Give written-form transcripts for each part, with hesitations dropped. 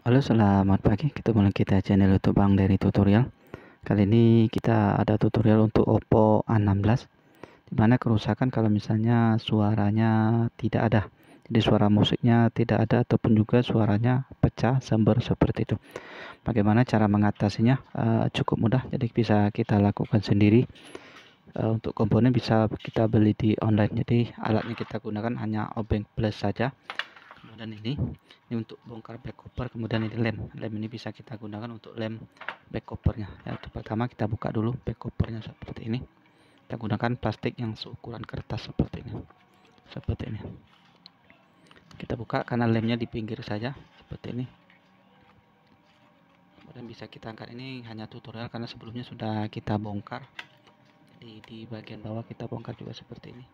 Halo, selamat pagi. Ketemu lagi kita channel YouTube Bang dari Tutorial. Kali ini kita ada tutorial untuk Oppo A16, dimana kerusakan kalau misalnya suaranya tidak ada. Jadi suara musiknya tidak ada ataupun juga suaranya pecah sumber seperti itu. Bagaimana cara mengatasinya? Cukup mudah. Jadi bisa kita lakukan sendiri. Untuk komponen bisa kita beli di online. Jadi alatnya kita gunakan hanya Obeng Plus saja. Kemudian ini untuk bongkar back cover. Kemudian ini lem ini bisa kita gunakan untuk lem back covernya ya. Pertama kita buka dulu back covernya seperti ini. Kita gunakan plastik yang seukuran kertas seperti ini. Kita buka karena lemnya di pinggir saja seperti ini. Kemudian bisa kita angkat. Ini hanya tutorial karena sebelumnya sudah kita bongkar. Jadi di bagian bawah kita bongkar juga seperti ini.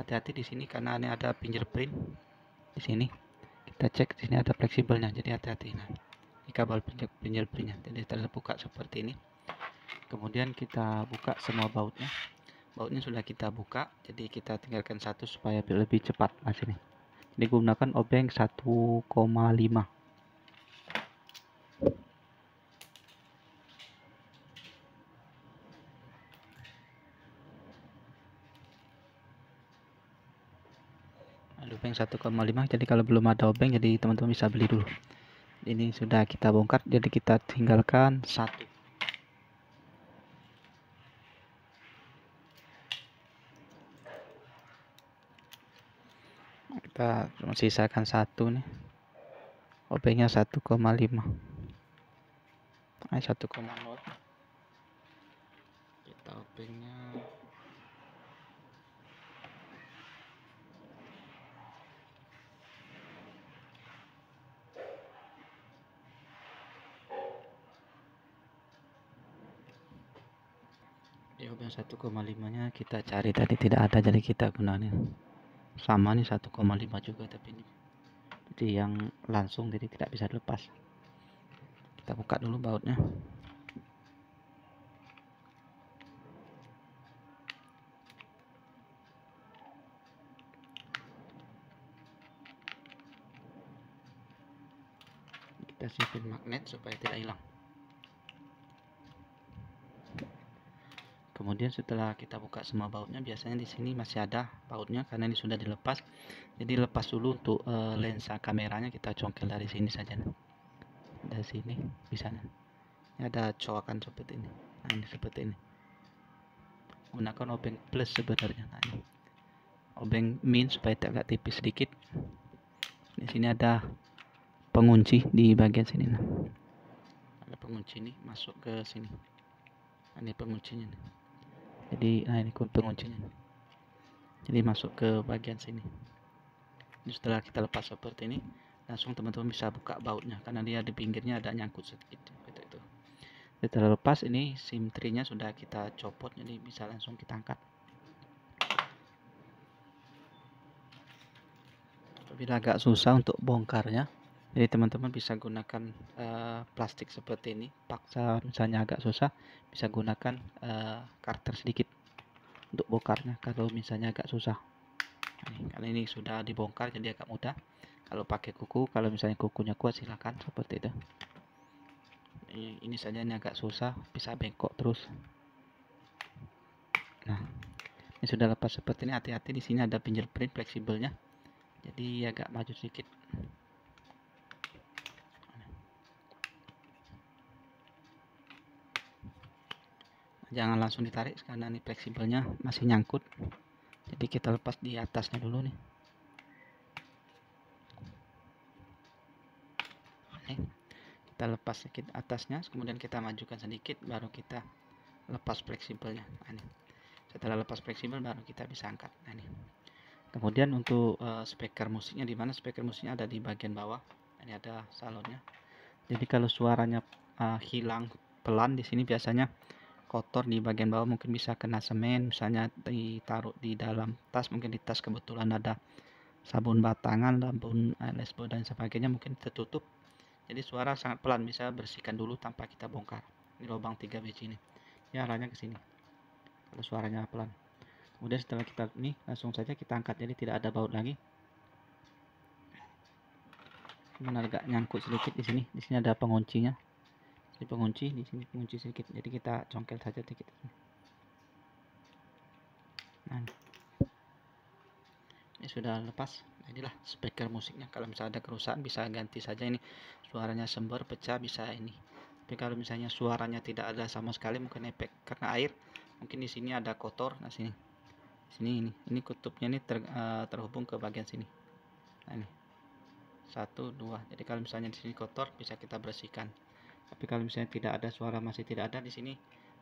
Hati-hati di sini karena ini ada fingerprint di sini. Kita cek di sini ada fleksibelnya, jadi hati-hati. Nah, ini kabel fingerprintnya, jadi terbuka seperti ini. Kemudian kita buka semua bautnya sudah kita buka, jadi kita tinggalkan satu supaya lebih cepat. Nah, sini digunakan obeng 1,5. Obeng 1,5. Jadi kalau belum ada obeng, jadi teman-teman bisa beli dulu. Ini sudah kita bongkar, jadi kita tinggalkan satu. Kita sisakan satu nih, obengnya 1,5. 1,0. Kita obengnya di obeng 1,5 nya kita cari, tadi tidak ada, jadi kita gunakan sama nih 1,5 juga, tapi ini jadi yang langsung, jadi tidak bisa dilepas. Kita buka dulu bautnya. Kita sipin magnet supaya tidak hilang. Kemudian setelah kita buka semua bautnya, biasanya di sini masih ada bautnya karena ini sudah dilepas. Jadi lepas dulu untuk lensa kameranya, kita congkel dari sini saja. Dari sini bisa. Ini ada coakan seperti ini. Nah, ini seperti ini. Gunakan obeng plus sebenarnya. Nah, ini obeng min supaya agak tipis sedikit. Di sini ada pengunci di bagian sini. Nah, ada pengunci ini masuk ke sini. Nah, ini penguncinya nih. Jadi ini penguncinya nih. Jadi masuk ke bagian sini. Ini setelah kita lepas seperti ini, langsung teman-teman bisa buka bautnya karena dia di pinggirnya ada nyangkut sedikit gitu itu. Setelah lepas, ini SIM tray-nya sudah kita copot, jadi bisa langsung kita angkat. Apabila agak susah untuk bongkarnya, jadi teman-teman bisa gunakan plastik seperti ini. Paksa misalnya agak susah, bisa gunakan karter sedikit untuk bongkarnya kalau misalnya agak susah. Kali ini sudah dibongkar jadi agak mudah. Kalau pakai kuku, kalau misalnya kukunya kuat silahkan seperti itu. Ini saja ini agak susah, bisa bengkok terus. Nah, ini sudah lepas seperti ini. Hati-hati di sini ada fingerprint fleksibelnya, jadi agak maju sedikit. Jangan langsung ditarik karena ini fleksibelnya masih nyangkut, jadi kita lepas di atasnya dulu nih. Kita lepas sedikit atasnya, kemudian kita majukan sedikit, baru kita lepas fleksibelnya. Setelah lepas fleksibel baru kita bisa angkat. Kemudian untuk speaker musiknya, di mana speaker musiknya ada di bagian bawah. Ini ada salonnya. Jadi kalau suaranya hilang pelan, di sini biasanya kotor di bagian bawah, mungkin bisa kena semen, misalnya ditaruh di dalam tas, mungkin di tas kebetulan ada sabun batangan, sabun lesbo dan sebagainya, mungkin tertutup, jadi suara sangat pelan. Bisa bersihkan dulu tanpa kita bongkar. Ini lubang 3 biji ini, ya arahnya ke sini kalau suaranya pelan. Kemudian setelah kita ini langsung saja kita angkat, jadi tidak ada baut lagi. cuman agak nyangkut sedikit di sini. Di sini ada penguncinya. Di pengunci, di sini pengunci sedikit. Jadi kita congkel saja sedikit. Nah, ini sudah lepas. Inilah speaker musiknya. Kalau misalnya ada kerusakan bisa ganti saja ini. Suaranya sembar, pecah bisa ini. Tapi kalau misalnya suaranya tidak ada sama sekali, mungkin efek karena air. Mungkin di sini ada kotor. Nah sini, ini kutubnya ini terhubung ke bagian sini. Nah ini 1, 2. Jadi kalau misalnya di sini kotor bisa kita bersihkan. Tapi kalau misalnya tidak ada suara, masih tidak ada, di sini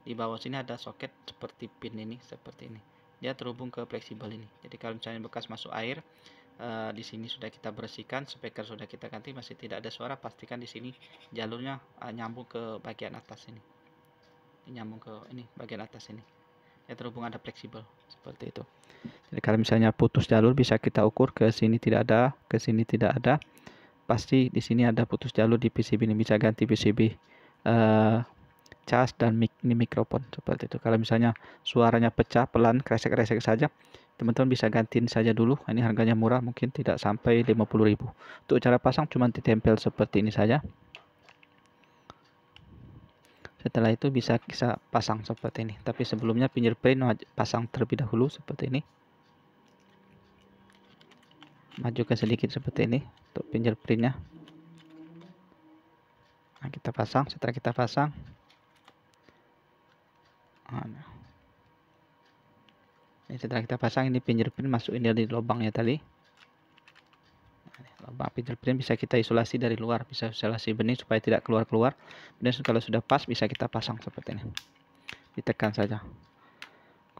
di bawah sini ada soket seperti pin ini, seperti ini. Dia terhubung ke fleksibel ini. Jadi kalau misalnya bekas masuk air, di sini sudah kita bersihkan, speaker sudah kita ganti, masih tidak ada suara, pastikan di sini jalurnya nyambung ke bagian atas ini. Nyambung ke ini bagian atas ini. Ya terhubung, ada fleksibel seperti itu. Jadi kalau misalnya putus jalur bisa kita ukur, ke sini tidak ada, ke sini tidak ada. Pasti di sini ada putus jalur di PCB ini, bisa ganti PCB cas dan ini mikrofon seperti itu. Kalau misalnya suaranya pecah pelan, kresek-kresek saja, teman-teman bisa gantiin saja dulu. Ini harganya murah, mungkin tidak sampai 50.000. Untuk cara pasang cuma ditempel seperti ini saja. Setelah itu bisa pasang seperti ini. Tapi sebelumnya fingerprint pasang terlebih dahulu seperti ini. Majukan sedikit seperti ini untuk fingerprintnya. Nah, kita pasang. Setelah kita pasang, ini setelah kita pasang, ini fingerprint masuk ini di lubangnya tadi. Lubang fingerprint bisa kita isolasi dari luar, bisa isolasi benih supaya tidak keluar-keluar. Dan kalau sudah pas bisa kita pasang seperti ini. Ditekan saja.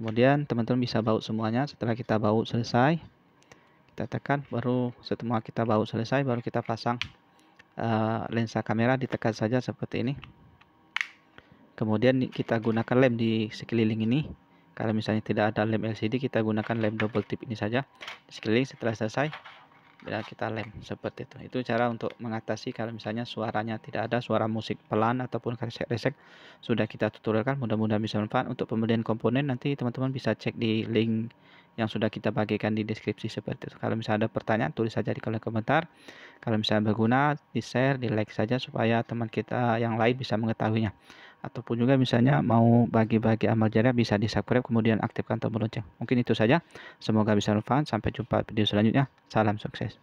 Kemudian teman-teman bisa baut semuanya. Setelah kita baut selesai, kita tekan, baru setelah kita baut selesai baru kita pasang lensa kamera. Ditekan saja seperti ini. Kemudian kita gunakan lem di sekeliling ini. Kalau misalnya tidak ada lem LCD, kita gunakan lem double tip ini saja di sekeliling. Setelah selesai, kita lem seperti itu. Itu cara untuk mengatasi kalau misalnya suaranya tidak ada, suara musik pelan ataupun kresek-kresek. Sudah kita tutorialkan, mudah-mudahan bisa bermanfaat. Untuk pembelian komponen nanti teman-teman bisa cek di link yang sudah kita bagikan di deskripsi seperti itu. Kalau misalnya ada pertanyaan, tulis saja di kolom komentar. Kalau misalnya berguna, di share, di like saja supaya teman kita yang lain bisa mengetahuinya. Ataupun juga misalnya mau bagi-bagi amal jariah, bisa di subscribe kemudian aktifkan tombol lonceng. Mungkin itu saja, semoga bisa bermanfaat. Sampai jumpa video selanjutnya. Salam sukses.